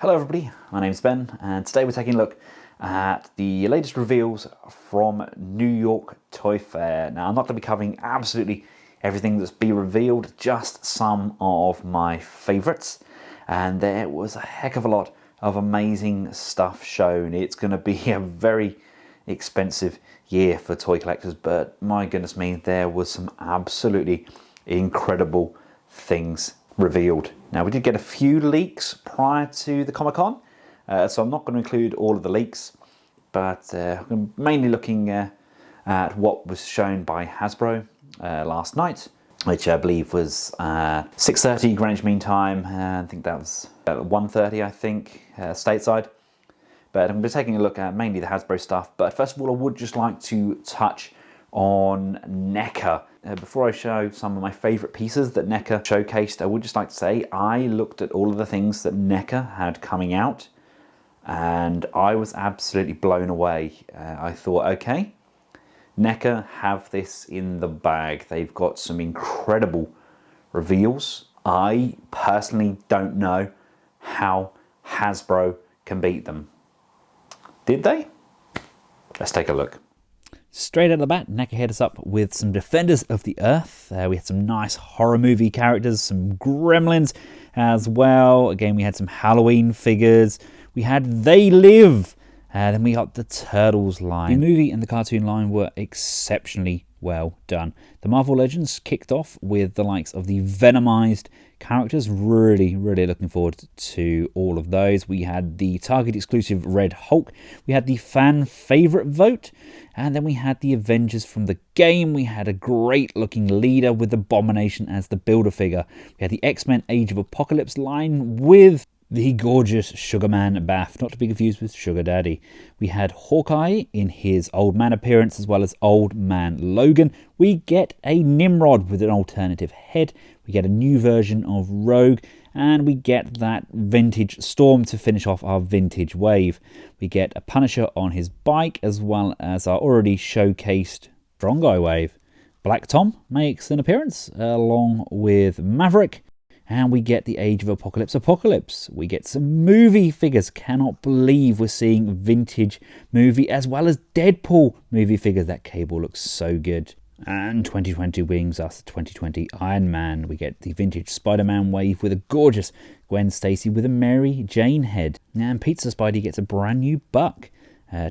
Hello everybody, my name's Ben, and today we're taking a look at the latest reveals from New York Toy Fair. Now, I'm not going to be covering absolutely everything that's been revealed, just some of my favourites. And there was a heck of a lot of amazing stuff shown. It's going to be a very expensive year for toy collectors, but my goodness me, there was some absolutely incredible things revealed. Now, we did get a few leaks prior to the Comic-Con, so I'm not going to include all of the leaks, but I'm mainly looking at what was shown by Hasbro last night, which I believe was 6:30 Greenwich Mean Time. I think that was 1:30, I think, stateside. But I'm going to be taking a look at mainly the Hasbro stuff. But first of all, I would just like to touch on NECA. Before I show some of my favourite pieces that NECA showcased, I would just like to say I looked at all of the things that NECA had coming out and I was absolutely blown away. I thought, okay, NECA have this in the bag. They've got some incredible reveals. I personally don't know how Hasbro can beat them. Did they? Let's take a look. Straight out of the bat, NECA hit us up with some Defenders of the Earth. We had some nice horror movie characters, some Gremlins as well. Again, we had some Halloween figures. We had They Live. Then we got the Turtles line. The movie and the cartoon line were exceptionally well done. The Marvel Legends kicked off with the likes of the Venomized characters. Really looking forward to all of those. We had the Target exclusive Red Hulk. We had the fan favorite vote. And then we had the Avengers from the game. We had a great looking leader with Abomination as the builder figure. We had the X-Men Age of Apocalypse line with the gorgeous Sugar Man Bath, not to be confused with Sugar Daddy. We had Hawkeye in his Old Man appearance, as well as Old Man Logan. We get a Nimrod with an alternative head. We get a new version of Rogue, and we get that vintage Storm to finish off our vintage wave. We get a Punisher on his bike, as well as our already showcased Strong Guy wave. Black Tom makes an appearance, along with Maverick. And we get the Age of Apocalypse. We get some movie figures. Cannot believe we're seeing vintage movie as well as Deadpool movie figures. That Cable looks so good. And 2020 brings us 2020 Iron Man. We get the vintage Spider-Man wave with a gorgeous Gwen Stacy with a Mary Jane head. And Pizza Spidey gets a brand new Buck.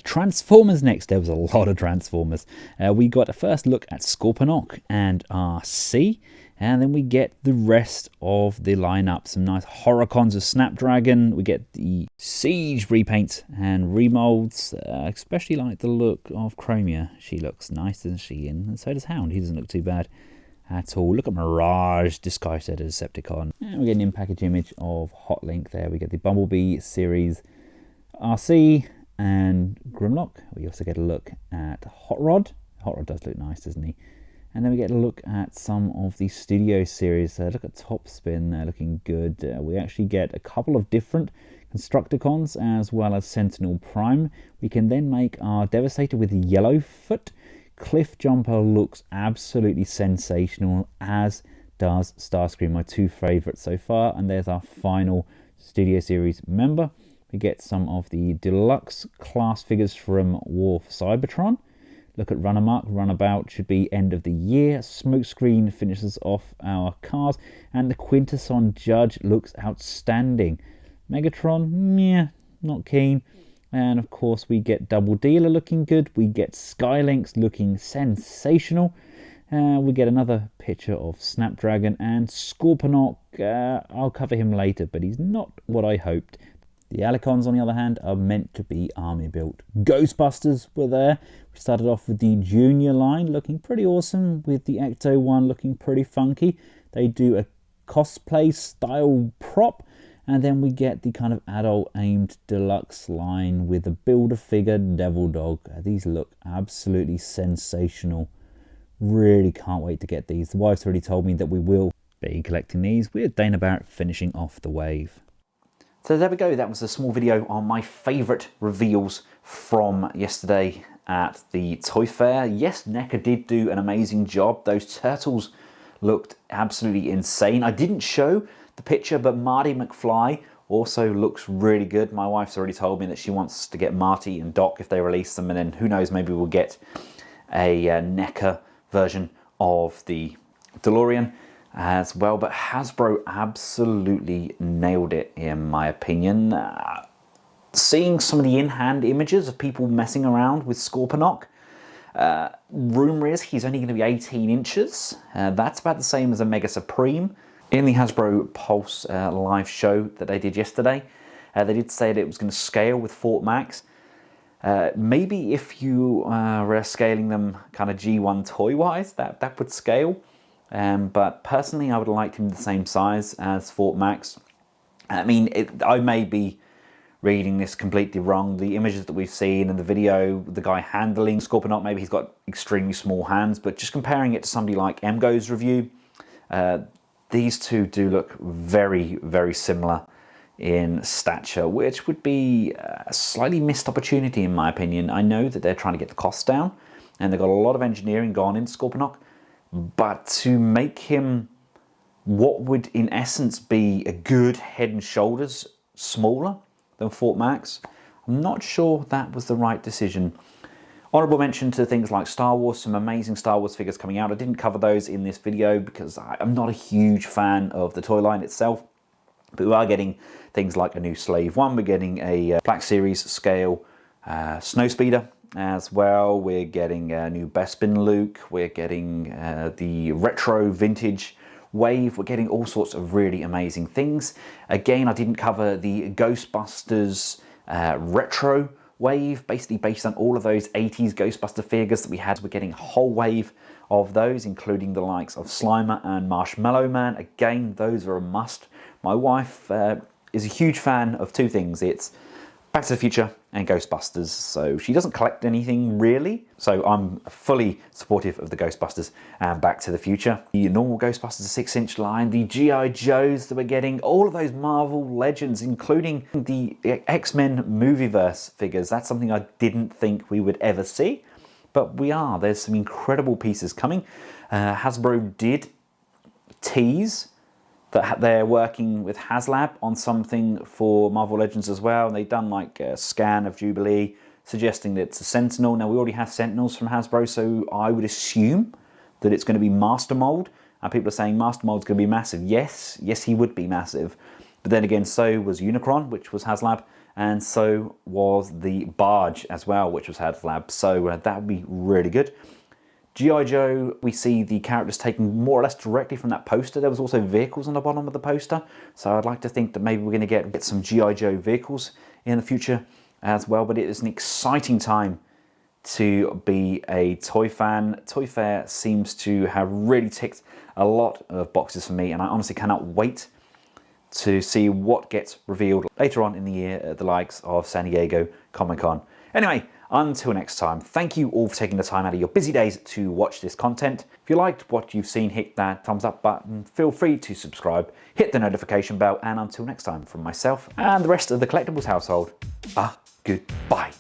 Transformers next. There was a lot of Transformers. We got a first look at Scorponok and RC. And then we get the rest of the lineup. Some nice Horrorcons of Snapdragon. We get the Siege repaints and remolds. Especially like the look of Chromia. She looks nice, doesn't she? And so does Hound. He doesn't look too bad at all. Look at Mirage disguised as Decepticon. And we get an in-package image of Hotlink there. We get the Bumblebee series RC and Grimlock. We also get a look at Hot Rod. Hot Rod does look nice, doesn't he? And then we get a look at some of the studio series. Look at Topspin there, looking good. We actually get a couple of different Constructicons as well as Sentinel Prime. We can then make our Devastator with Yellowfoot. Cliff Jumper looks absolutely sensational, as does Starscream, my two favourites so far. And there's our final studio series member. We get some of the deluxe class figures from War for Cybertron. Look at Runamuck. Runabout should be end of the year. Smokescreen finishes off our cars. And the Quintesson Judge looks outstanding. Megatron, meh, not keen. And of course we get Double Dealer looking good. We get Skylynx looking sensational. We get another picture of Snapdragon and Scorponok. I'll cover him later, but he's not what I hoped. The Alicons, on the other hand, are meant to be army built. Ghostbusters were there. We started off with the Junior line looking pretty awesome, with the Ecto one looking pretty funky. They do a cosplay style prop, and then we get the kind of adult aimed deluxe line with the Build-A-Figure Devil Dog. These look absolutely sensational. Really can't wait to get these. The wife's already told me that we will be collecting these, with Dana Barrett finishing off the wave. So there we go, that was a small video on my favourite reveals from yesterday at the Toy Fair. Yes, NECA did do an amazing job. Those turtles looked absolutely insane. I didn't show the picture, but Marty McFly also looks really good. My wife's already told me that she wants to get Marty and Doc if they release them, and then who knows, maybe we'll get a NECA version of the DeLorean as well. But Hasbro absolutely nailed it, in my opinion. Seeing some of the in-hand images of people messing around with Scorponok, rumour is he's only going to be 18 inches. That's about the same as a Mega Supreme. In the Hasbro Pulse live show that they did yesterday, they did say that it was going to scale with Fort Max. Maybe if you were scaling them kind of G1 toy-wise, that would scale. But personally, I would have liked him the same size as Fort Max. I mean, I may be reading this completely wrong. The images that we've seen in the video, the guy handling Scorponok, maybe he's got extremely small hands, but just comparing it to somebody like Emgo's review, these two do look very, very similar in stature, which would be a slightly missed opportunity in my opinion. I know that they're trying to get the costs down and they've got a lot of engineering gone into Scorponok, but to make him what would in essence be a good Head and Shoulders smaller than Fort Max, I'm not sure that was the right decision. Honourable mention to things like Star Wars, some amazing Star Wars figures coming out. I didn't cover those in this video because I'm not a huge fan of the toy line itself, but we are getting things like a new Slave One, we're getting a Black Series scale Snowspeeder as well, we're getting a new Bespin Luke, we're getting the retro vintage Wave, we're getting all sorts of really amazing things. Again, I didn't cover the Ghostbusters retro Wave, basically based on all of those 80s Ghostbuster figures that we had. We're getting a whole wave of those, including the likes of Slimer and Marshmallow Man. Again, those are a must. My wife is a huge fan of two things. It's Back to the Future and Ghostbusters, so she doesn't collect anything really. So I'm fully supportive of the Ghostbusters and Back to the Future. The normal Ghostbusters 6-inch line, the G.I. Joes that we're getting, all of those Marvel Legends, including the X-Men Movieverse figures. That's something I didn't think we would ever see, but we are. There's some incredible pieces coming. Hasbro did tease that they're working with HasLab on something for Marvel Legends as well. They've done like a scan of Jubilee, suggesting that it's a Sentinel. Now, we already have Sentinels from Hasbro, so I would assume that it's going to be Master Mold. And people are saying Master Mold's going to be massive. Yes, he would be massive. But then again, so was Unicron, which was HasLab, and so was the Barge as well, which was HasLab. So that would be really good. G.I. Joe, we see the characters taken more or less directly from that poster. There was also vehicles on the bottom of the poster. So I'd like to think that maybe we're going to get some G.I. Joe vehicles in the future as well. But it is an exciting time to be a toy fan. Toy Fair seems to have really ticked a lot of boxes for me. And I honestly cannot wait to see what gets revealed later on in the year at the likes of San Diego Comic-Con. Anyway, until next time, thank you all for taking the time out of your busy days to watch this content. If you liked what you've seen, hit that thumbs up button. Feel free to subscribe, hit the notification bell, and until next time, from myself and the rest of the Collectables household, goodbye.